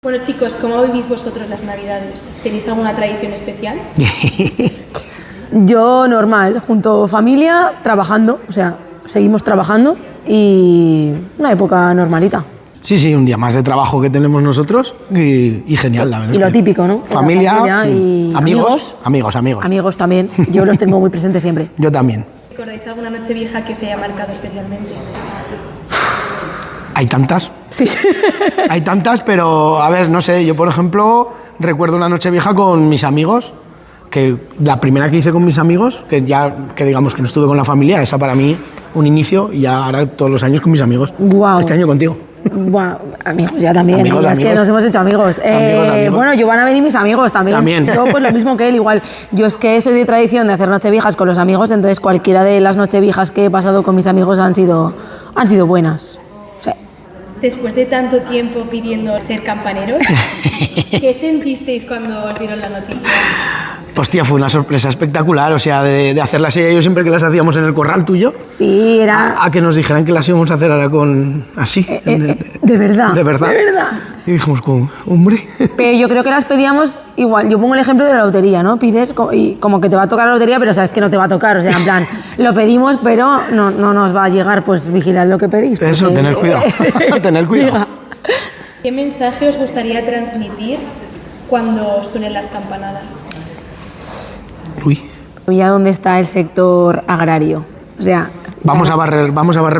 Bueno chicos, ¿cómo vivís vosotros las Navidades? ¿Tenéis alguna tradición especial? Yo normal, junto a familia, trabajando, o sea, seguimos trabajando y una época normalita. Sí, un día más de trabajo que tenemos nosotros y genial, la verdad. Y lo típico, ¿no? Familia y amigos. Amigos también, yo los tengo muy presentes siempre. Yo también. ¿Recordáis alguna noche vieja que os haya marcado especialmente? Hay tantas. Sí. Hay tantas, pero a ver, no sé, yo por ejemplo recuerdo una noche vieja con mis amigos, que la primera que hice con mis amigos, que digamos que no estuve con la familia, esa para mí un inicio y ya ahora todos los años con mis amigos. Wow. Este año contigo. Bueno, amigos ya también, Amigos. Es que nos hemos hecho amigos. Amigos. Bueno, yo van a venir mis amigos también. Yo pues lo mismo que él, igual. Yo es que soy de tradición de hacer nocheviejas con los amigos, entonces cualquiera de las nocheviejas que he pasado con mis amigos han sido buenas. Sí. Después de tanto tiempo pidiendo ser campaneros, ¿qué sentisteis cuando os dieron la noticia? Hostia, fue una sorpresa espectacular, o sea, de hacerlas ella y yo siempre que las hacíamos en el corral tuyo. Sí, era... A que nos dijeran que las íbamos a hacer ahora con... así. De verdad. De verdad. De verdad. Y dijimos, hombre... Pero yo creo que las pedíamos igual. Yo pongo el ejemplo de la lotería, ¿no? Pides y como que te va a tocar la lotería, pero sabes que no te va a tocar. O sea, en plan, lo pedimos, pero no nos va a llegar, pues vigilad lo que pedís. Porque... Eso, tener cuidado. Tener cuidado. ¿Qué mensaje os gustaría transmitir cuando suenen las campanadas? Uy. ¿Ya dónde está el sector agrario? O sea... Vamos a barrer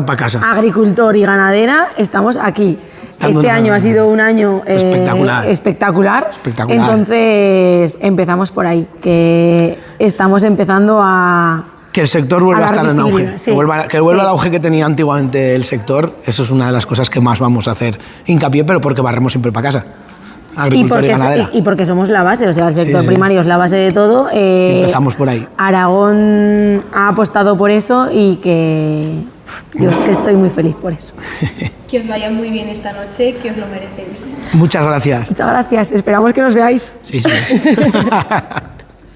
para casa. Agricultor y ganadera, estamos aquí. Este año ha sido un año espectacular. Entonces empezamos por ahí, que estamos empezando a... Que el sector vuelva a estar en auge, sí, que vuelva al auge que tenía antiguamente el sector. Eso es una de las cosas que más vamos a hacer hincapié, pero porque barremos siempre para casa. Agricultor y ganadera. Y porque somos la base, o sea, el sector primario es la base de todo. Empezamos por ahí. Aragón ha apostado por eso y que yo es que estoy muy feliz por eso. Que os vaya muy bien esta noche, que os lo merecéis. Muchas gracias. Muchas gracias, esperamos que nos veáis. Sí.